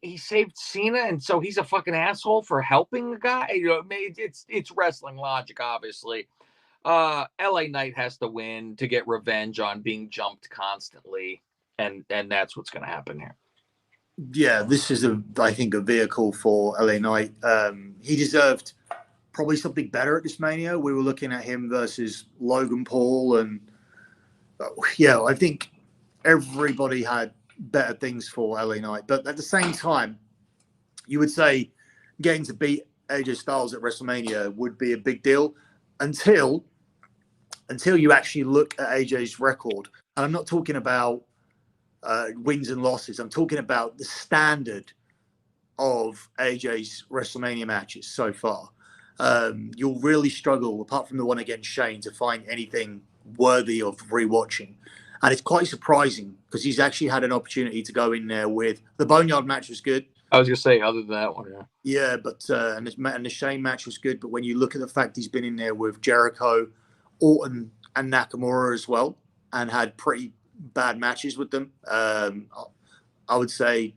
he saved Cena, and so he's a fucking asshole for helping the guy. It's wrestling logic, obviously. LA Knight has to win to get revenge on being jumped constantly, and that's what's going to happen here. Yeah, this is I think a vehicle for LA Knight. He deserved probably something better at this Mania. We were looking at him versus Logan Paul, and I think everybody had better things for LA Knight. But at the same time, you would say getting to beat AJ Styles at WrestleMania would be a big deal until you actually look at AJ's record. And I'm not talking about wins and losses. I'm talking about the standard of AJ's WrestleMania matches so far. You'll really struggle, apart from the one against Shane, to find anything worthy of rewatching. And it's quite surprising because he's actually had an opportunity to go in there with the Boneyard match was good. I was going to say, other than that one, yeah. Yeah, but and the Shane match was good. But when you look at the fact he's been in there with Jericho, Orton, and Nakamura as well, and had pretty bad matches with them, I would say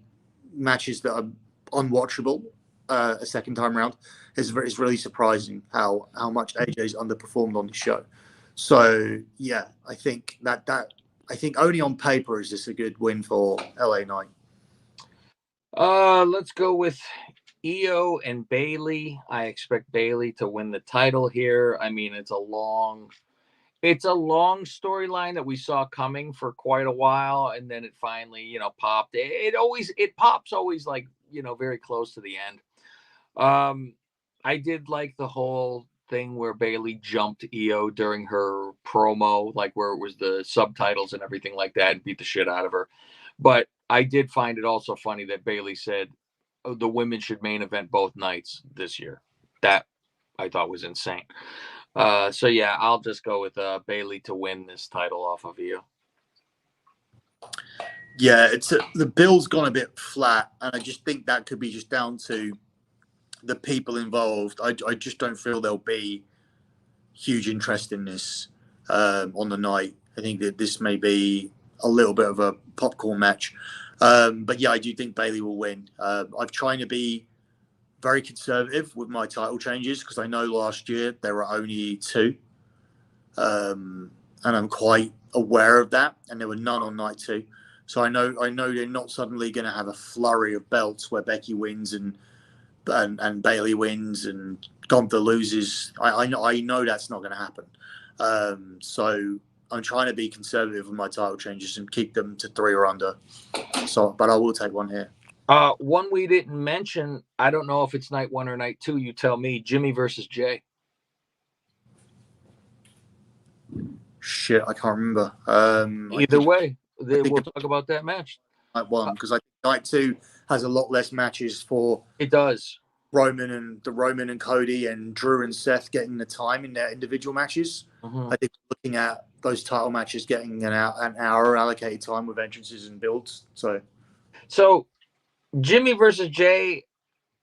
matches that are unwatchable a second time around is really surprising how much AJ's underperformed on the show. So yeah, I think I think only on paper is this a good win for LA Knight. Let's go with Iyo and Bayley. I expect Bayley to win the title here. I mean, it's a long storyline that we saw coming for quite a while, and then it finally, popped. It pops always like, very close to the end. I did like the whole thing where Bayley jumped Iyo during her promo, like where it was the subtitles and everything like that, and beat the shit out of her. But I did find it also funny that Bayley said the women should main event both nights this year. That I thought was insane. So yeah, I'll just go with Bayley to win this title off of Iyo. Yeah, the bill's gone a bit flat, and I just think that could be just down to the people involved. I just don't feel there'll be huge interest in this on the night. I think that this may be a little bit of a popcorn match. But yeah, I do think Bayley will win. I'm trying to be very conservative with my title changes because I know last year there were only two. And I'm quite aware of that, and there were none on night two. So I know they're not suddenly going to have a flurry of belts where Becky wins and Bayley wins and Gunther loses. I know that's not going to happen. So I'm trying to be conservative with my title changes and keep them to 3 or under. So, but I will take one here. One we didn't mention. I don't know if it's night 1 or night 2. You tell me. Jimmy versus Jey. Shit, I can't remember. Either way, we'll talk about that match. Night 1, because I think night 2 has a lot less matches for. It does. Roman and Cody and Drew and Seth getting the time in their individual matches. I think looking at those title matches getting an hour allocated time with entrances and builds. So Jimmy versus Jey.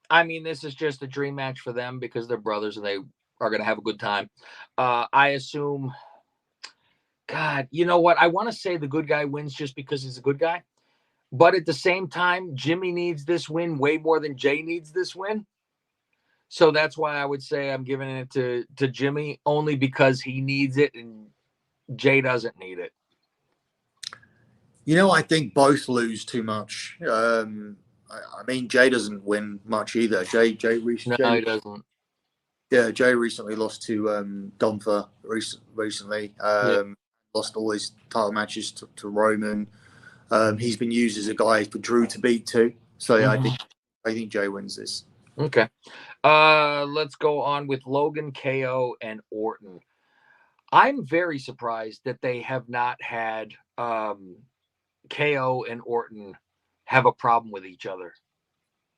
I mean, this is just a dream match for them because they're brothers and they are going to have a good time. I assume. God, you know what? I want to say the good guy wins just because he's a good guy. But at the same time, Jimmy needs this win way more than Jey needs this win. So that's why I would say I'm giving it to Jimmy only because he needs it and Jey doesn't need it. You know, I think both lose too much. I mean, Jey doesn't win much either. Jey recently. No, he doesn't. Yeah, Jey recently lost to Gunther recently. Lost all his title matches to Roman. He's been used as a guy for Drew to beat too. So yeah, I think Jey wins this. Okay. Let's go on with Logan, KO, and Orton. I'm very surprised that they have not had KO and Orton have a problem with each other.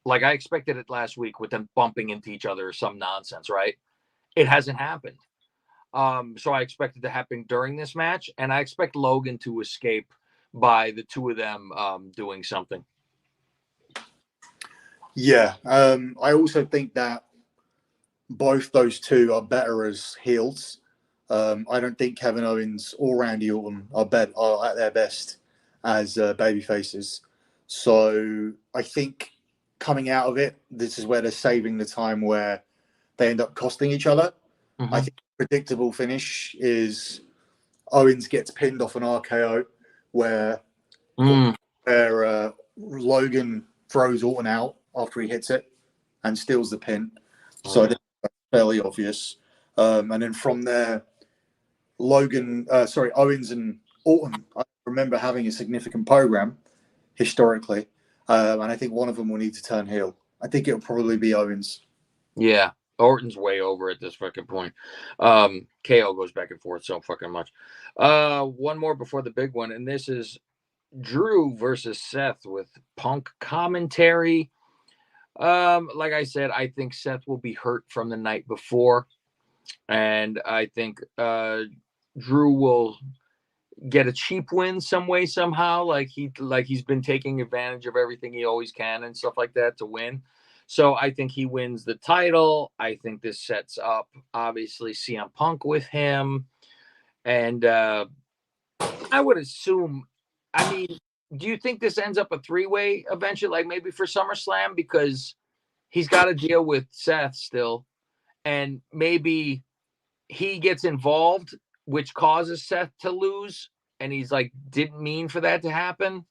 Like I expected it last week with them bumping into each other or some nonsense, right? It hasn't happened. So I expect it to happen during this match, and I expect Logan to escape by the two of them doing something. Yeah, I also think that both those two are better as heels. I don't think Kevin Owens or Randy Orton are at their best as baby faces. So I think coming out of it, this is where they're saving the time where they end up costing each other. I think the predictable finish is Owens gets pinned off an RKO where Logan throws Orton out after he hits it and steals the pin. So I think that's fairly obvious. And then from there, Owens and Orton, I remember having a significant program historically. And I think one of them will need to turn heel. I think it'll probably be Owens. Yeah. Orton's way over at this fucking point. KO goes back and forth so fucking much. One more before the big one, and this is Drew versus Seth with Punk commentary. Like I said, I think Seth will be hurt from the night before, and I think Drew will get a cheap win some way somehow, like he's been taking advantage of everything he always can and stuff like that to win. So I think he wins the title. I think this sets up, obviously, CM Punk with him. And I would assume, I mean, do you think this ends up a 3-way eventually, like maybe for SummerSlam? Because he's got to deal with Seth still. And maybe he gets involved, which causes Seth to lose. And he's like, didn't mean for that to happen.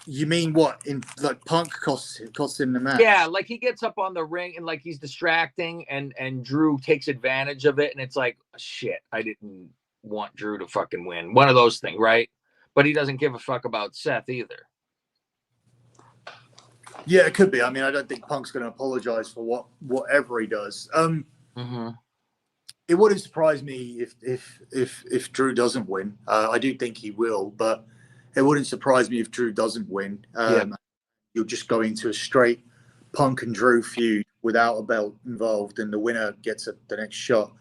You mean what? In like Punk costs him the match? Yeah, like he gets up on the ring and like he's distracting, and Drew takes advantage of it, and it's like, shit, I didn't want Drew to fucking win. One of those things, right? But he doesn't give a fuck about Seth either. Yeah, it could be. I mean, I don't think Punk's going to apologize for whatever he does. It wouldn't surprise me if Drew doesn't win. I do think he will, but it wouldn't surprise me if Drew doesn't win. You're just going to a straight Punk and Drew feud without a belt involved, and the winner gets the next shot.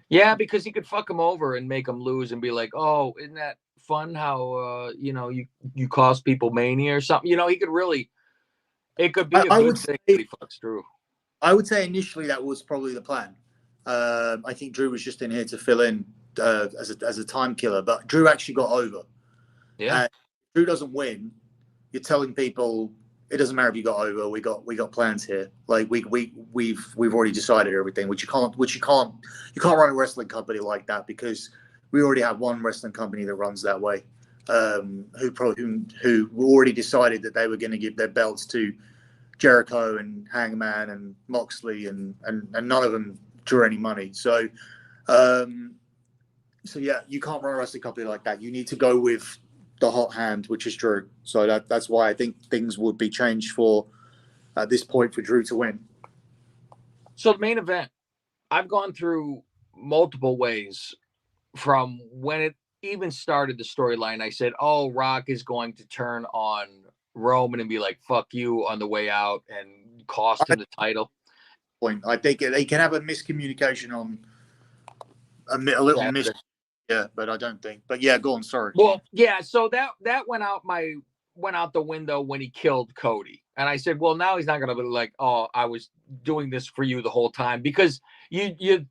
Yeah, because he could fuck him over and make him lose and be like, "Oh, isn't that fun? How you cost people mania or something." He could really. It could be a I good would thing say, that he fucks Drew. I would say initially that was probably the plan. I think Drew was just in here to fill in as a time killer, but Drew actually got over. Yeah. And if Drew doesn't win, you're telling people it doesn't matter if you got over. We got plans here. Like we've already decided everything. You can't run a wrestling company like that, because we already have one wrestling company that runs that way. Who already decided that they were going to give their belts to Jericho and Hangman and Moxley, and none of them drew any money. So yeah, you can't run a wrestling company like that. You need to go with the hot hand, which is Drew. So that's why I think things would be changed for at this point for Drew to win. So the main event, I've gone through multiple ways from when it even started the storyline. I said, "Oh, Rock is going to turn on Roman and be like, fuck you," on the way out and cost him the title. I think they can have a miscommunication on a little miss. Yeah, but I don't think. But yeah, go on. Sorry. Well, yeah. So that went out the window when he killed Cody, and I said, well, now he's not going to be like, "Oh, I was doing this for you the whole time," because you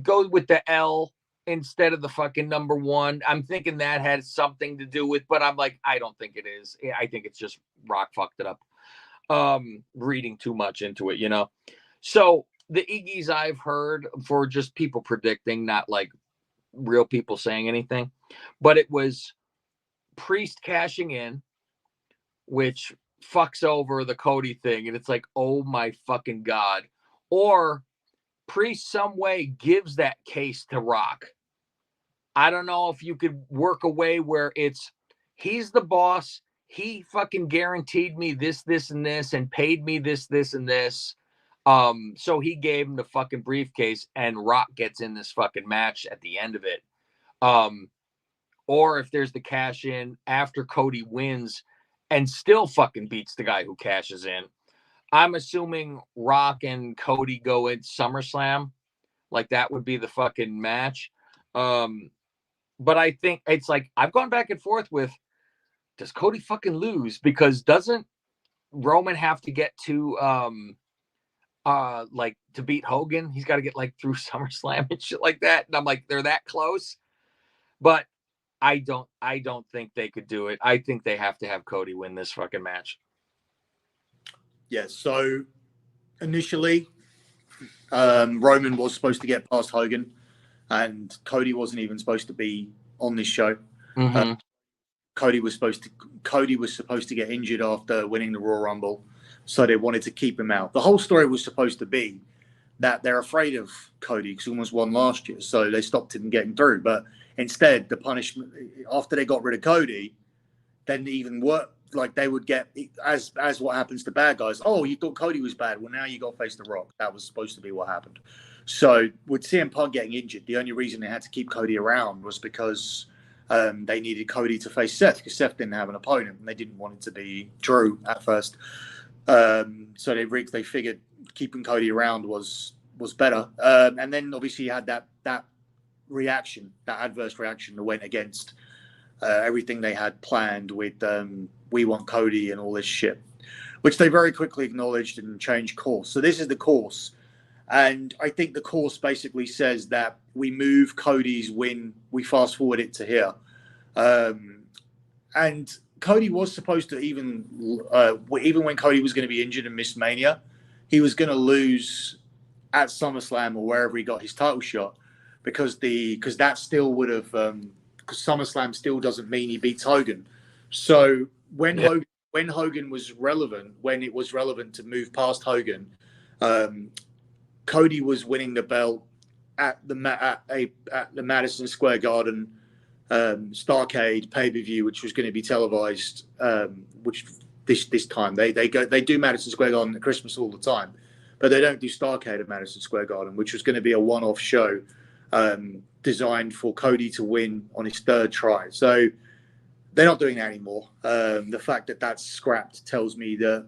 go with the L instead of the fucking number 1. I'm thinking that had something to do with, but I'm like, I don't think it is. I think it's just Rock fucked it up. Reading too much into it, So the Iggy's I've heard for just people predicting, not like real people saying anything, but it was Priest cashing in, which fucks over the Cody thing, and it's like, oh my fucking god. Or Priest some way gives that case to Rock. I don't know if you could work a way where it's he's the boss. He fucking guaranteed me this, and this, and paid me this, and this. So he gave him the fucking briefcase, and Rock gets in this fucking match at the end of it. Or if there's the cash in after Cody wins and still fucking beats the guy who cashes in. I'm assuming Rock and Cody go in SummerSlam. Like that would be the fucking match. But I think it's like I've gone back and forth with, does Cody fucking lose? Because doesn't Roman have to get to like to beat Hogan? He's got to get like through SummerSlam and shit like that. And I'm like, they're that close. But I don't think they could do it. I think they have to have Cody win this fucking match. Yeah, so initially Roman was supposed to get past Hogan, and Cody wasn't even supposed to be on this show. Mm-hmm. Cody was supposed to get injured after winning the Royal Rumble, so they wanted to keep him out. The whole story was supposed to be that they're afraid of Cody because he almost won last year, so they stopped him getting through. But instead, the punishment after they got rid of Cody, then even work like they would get as what happens to bad guys. Oh, you thought Cody was bad. Well, now you got to face The Rock. That was supposed to be what happened. So with CM Punk getting injured, the only reason they had to keep Cody around was because they needed Cody to face Seth, because Seth didn't have an opponent and they didn't want it to be Drew at first. So they figured keeping Cody around was better. And then obviously you had that reaction, that adverse reaction that went against everything they had planned with we want Cody and all this shit, which they very quickly acknowledged and changed course. So this is the course. And I think the course basically says that we move Cody's win, we fast forward it to here. And Cody was supposed to even when Cody was going to be injured and miss Mania, he was going to lose at SummerSlam or wherever he got his title shot, because that still would have because SummerSlam still doesn't mean he beats Hogan. So when Hogan was relevant, when it was relevant to move past Hogan, Cody was winning the belt at the Madison Square Garden Starrcade pay-per-view, which was going to be televised. Which this time they do Madison Square Garden at Christmas all the time, but they don't do Starrcade at Madison Square Garden, which was going to be a one-off show designed for Cody to win on his third try. So they're not doing that anymore. The fact that that's scrapped tells me that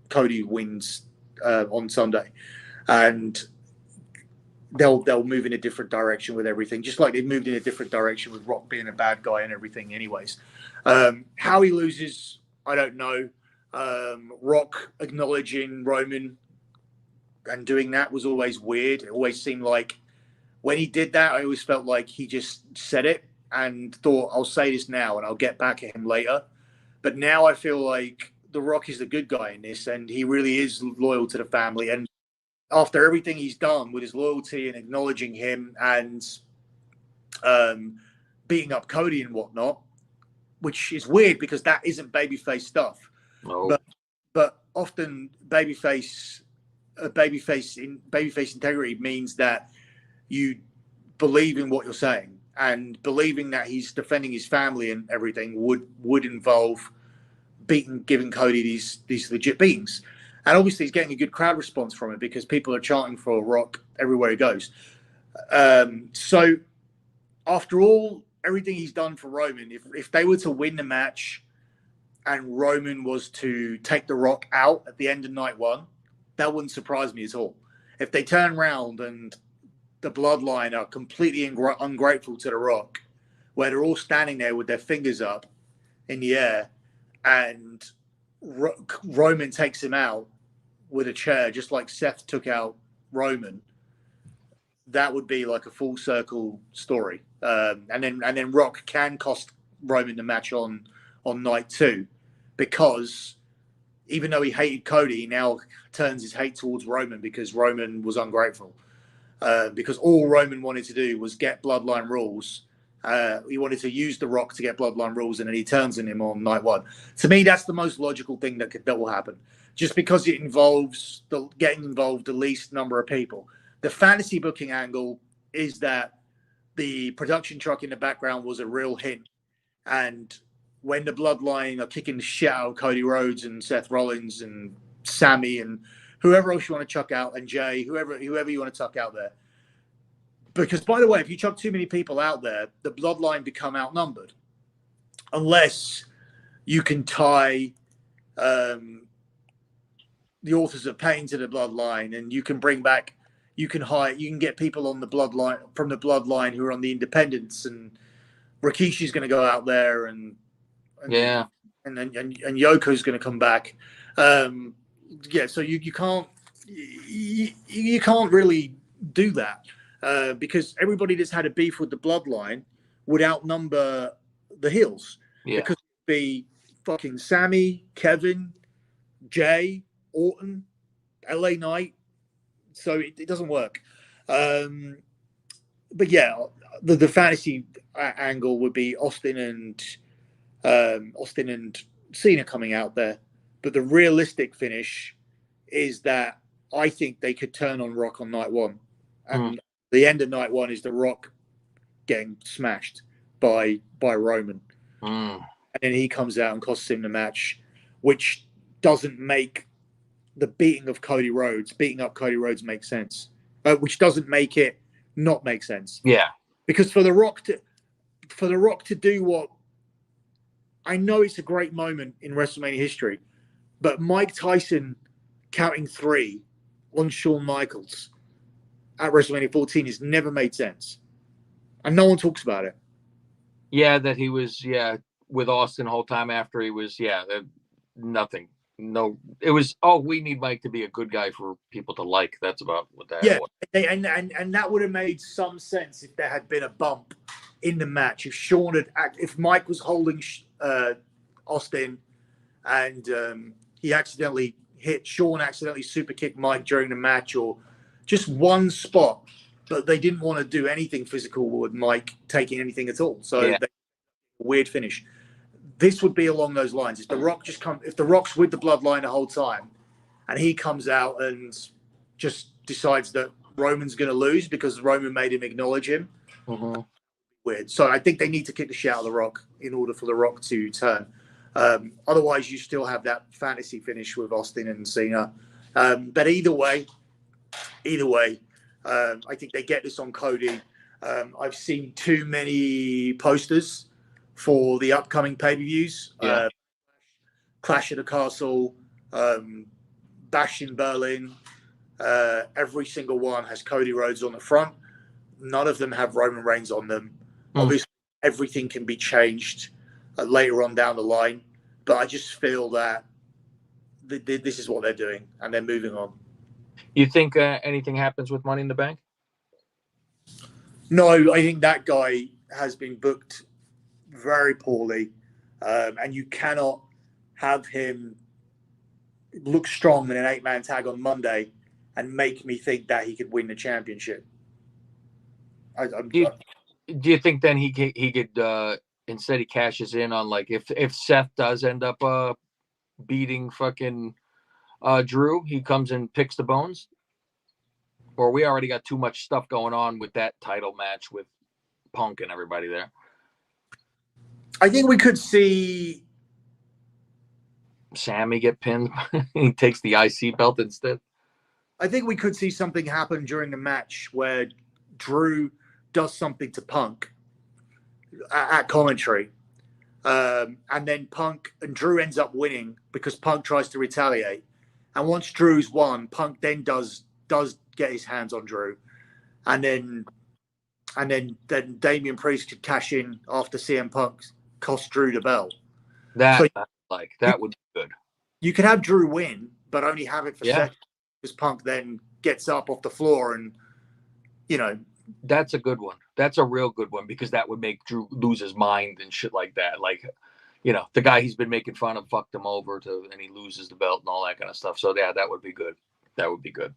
Cody wins on Sunday. And they'll move in a different direction with everything, just like they moved in a different direction with Rock being a bad guy and everything. Anyways, how he loses, I don't know. Rock acknowledging Roman and doing that was always weird. It always seemed like when he did that, I always felt like he just said it and thought, I'll say this now and I'll get back at him later. But now I feel like The Rock is the good guy in this, and he really is loyal to the family. And after everything he's done with his loyalty and acknowledging him and beating up Cody and whatnot, which is weird because that isn't babyface stuff. No. But often babyface integrity means that you believe in what you're saying, and believing that he's defending his family and everything would involve giving Cody these legit beatings. And obviously he's getting a good crowd response from it because people are chanting for Rock everywhere he goes. So after everything he's done for Roman, if they were to win the match and Roman was to take The Rock out at the end of night one, that wouldn't surprise me at all. If they turn around and the Bloodline are completely ungrateful to The Rock, where they're all standing there with their fingers up in the air, and Roman takes him out with a chair, just like Seth took out Roman, that would be like a full circle story. And then Rock can cost Roman the match on night two, because even though he hated Cody, he now turns his hate towards Roman because Roman was ungrateful. Because all Roman wanted to do was get Bloodline rules. He wanted to use The Rock to get Bloodline rules, and then he turns on him on night one. To me, that's the most logical thing that will happen, just because it involves getting involved the least number of people. The fantasy booking angle is that the production truck in the background was a real hint, and when the Bloodline are kicking the shit out of Cody Rhodes and Seth Rollins and Sammy and whoever else you want to chuck out, and Jey, whoever you want to chuck out there. Because, by the way, if you chuck too many people out there, the Bloodline become outnumbered. Unless you can tie the Authors of Pain to the Bloodline, and you can you can get people on the Bloodline, from the Bloodline, who are on the Independents, and Rikishi's going to go out there, and Yoko's going to come back. So you can't really do that. Because everybody that's had a beef with the Bloodline would outnumber the heels. Yeah. Because it'd be fucking Sammy, Kevin, Jey, Orton, LA Knight. So it doesn't work. But yeah, the fantasy angle would be Austin and Cena coming out there. But the realistic finish is that I think they could turn on Rock on night one. And the end of night one is The Rock getting smashed by Roman. And then he comes out and costs him the match, which doesn't make the beating up Cody Rhodes make sense. Which doesn't make it not make sense. Yeah. Because for The Rock to do what, I know it's a great moment in WrestleMania history, but Mike Tyson counting 3 on Shawn Michaels at WrestleMania 14 has never made sense. And no one talks about it. Yeah, that he was, with Austin the whole time after he was, nothing. No, it was, we need Mike to be a good guy for people to like. That's about what that was. And that would have made some sense if there had been a bump in the match. If Mike was holding Austin and Shawn accidentally super kicked Mike during the match, or just one spot, but they didn't want to do anything physical with Mike taking anything at all. So weird finish. This would be along those lines. If The Rock's with the Bloodline the whole time, and he comes out and just decides that Roman's going to lose because Roman made him acknowledge him. Mm-hmm. Weird. So I think they need to kick the shit out of The Rock in order for The Rock to turn. Otherwise, you still have that fantasy finish with Austin and Cena. But either way, I think they get this on Cody. I've seen too many posters for the upcoming pay-per-views. Clash at the Castle, Bash in Berlin, Every single one has Cody Rhodes on the front. None of them have Roman Reigns on them. Obviously, everything can be changed later on down the line. But I just feel that this is what they're doing, and they're moving on. You think anything happens with Money in the Bank? No, I think that guy has been booked very poorly, and you cannot have him look strong in an 8-man tag on Monday and make me think that he could win the championship. Do you think then he could instead he cashes in on, like, if Seth does end up beating fucking Drew, he comes and picks the bones? Or we already got too much stuff going on with that title match with Punk and everybody there? I think we could see Sammy get pinned. He takes the IC belt instead. I think we could see something happen during the match where Drew does something to Punk at commentary. And then Punk and Drew ends up winning because Punk tries to retaliate. And once Drew's won, Punk then does get his hands on Drew. And then Damian Priest could cash in after CM Punk cost Drew the belt. That would be good. You could have Drew win, but only have it for seconds, because Punk then gets up off the floor and, That's a good one. That's a real good one, because that would make Drew lose his mind and shit like that. Like, the guy he's been making fun of fucked him over and he loses the belt and all that kind of stuff. So, yeah, that would be good. That would be good.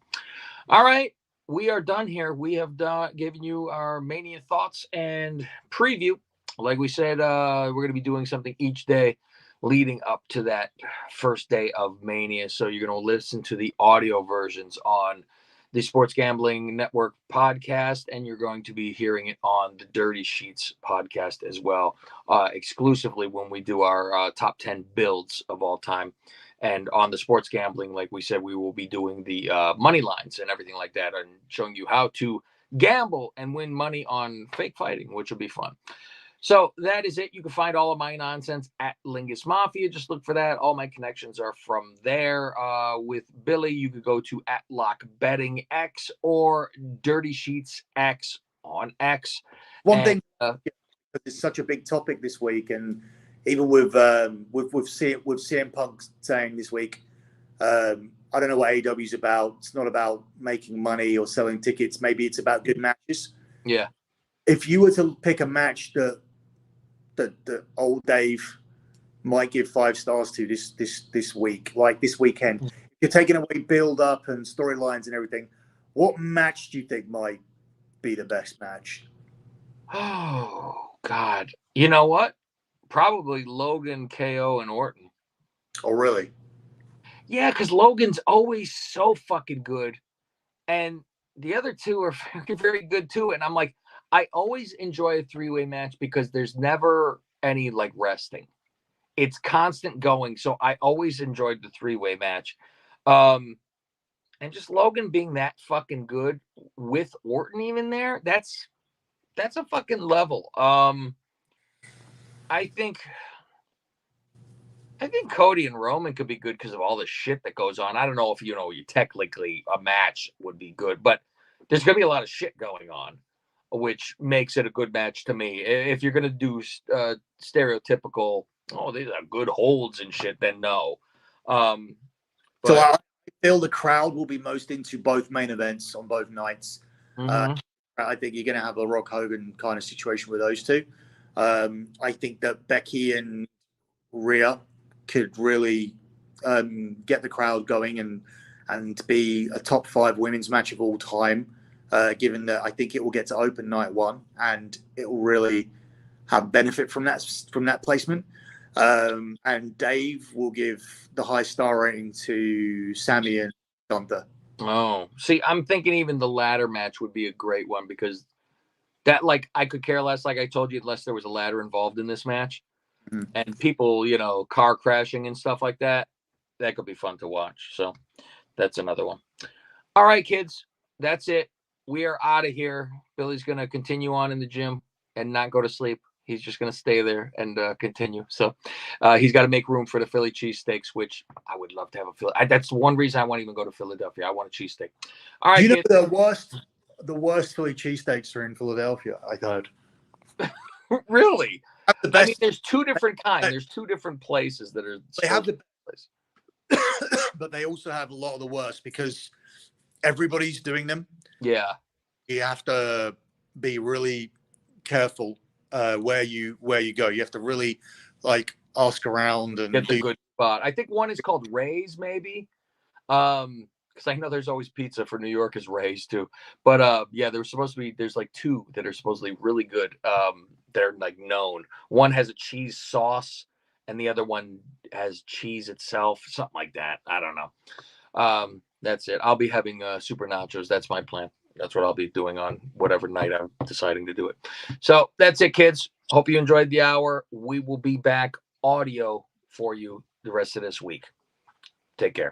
All right. We are done here. We have given you our Mania thoughts and preview. Like we said, we're going to be doing something each day leading up to that first day of Mania. So you're going to listen to the audio versions on the Sports Gambling Network podcast, and you're going to be hearing it on the Dirty Sheets podcast as well, exclusively when we do our top 10 builds of all time. And on the Sports Gambling, like we said, we will be doing the money lines and everything like that, and showing you how to gamble and win money on fake fighting, which will be fun. So that is it. You can find all of my nonsense at Lingus Mafia. Just look for that. All my connections are from there. With Billy, you could go to @LockBettingX or Dirty Sheets X on X. One thing, it's such a big topic this week, and even with CM Punk saying this week, I don't know what AEW is about. It's not about making money or selling tickets. Maybe it's about good matches. Yeah. If you were to pick a match that old Dave might give 5 stars to this week, like this weekend, if you're taking away build up and storylines and everything, what match do you think might be the best match? Oh God. You know what? Probably Logan, KO, and Orton. Oh, really? Yeah, because Logan's always so fucking good. And the other two are very, very good too. And I'm like, I always enjoy a 3-way match because there's never any like resting. It's constant going. So I always enjoyed the 3-way match. And just Logan being that fucking good with Orton even there, that's a fucking level. I think Cody and Roman could be good because of all the shit that goes on. I don't know if you technically a match would be good, but there's gonna be a lot of shit going on, which makes it a good match to me. If you're gonna do stereotypical, these are good holds and shit, then no. So I feel the crowd will be most into both main events on both nights. Mm-hmm. I think you're going to have a Rock Hogan kind of situation with those two. I think that Becky and Rhea could really get the crowd going and be a top 5 women's match of all time, given that I think it will get to open night 1 and it will really have benefit from that placement. And Dave will give the high star rating to Sammy and Gunther. Oh, see, I'm thinking even the ladder match would be a great one, because that, like, I could care less, like I told you, unless there was a ladder involved in this match. Mm-hmm. And people, car crashing and stuff like that. That could be fun to watch. So that's another one. All right, kids, that's it. We are out of here. Billy's going to continue on in the gym and not go to sleep. He's just going to stay there and continue. So he's got to make room for the Philly cheesesteaks, which I would love to have a Philly. That's one reason I won't even go to Philadelphia. I want a cheesesteak. All right. Do you know kids. the worst Philly cheesesteaks are in Philadelphia? I heard. Really? The best. I mean, there's two different kinds. There's two different places that are. They have the best place, but they also have a lot of the worst because everybody's doing them. Yeah. You have to be really careful where you go. You have to really ask around and get the good spot. I think one is called Ray's, maybe. Because I know there's always pizza for New York is Ray's too. But yeah, there's two that are supposedly really good. They're like known. One has a cheese sauce and the other one has cheese itself, something like that. I don't know. That's it. I'll be having super nachos. That's my plan. That's what I'll be doing on whatever night I'm deciding to do it. So that's it, kids. Hope you enjoyed the hour. We will be back audio for you the rest of this week. Take care.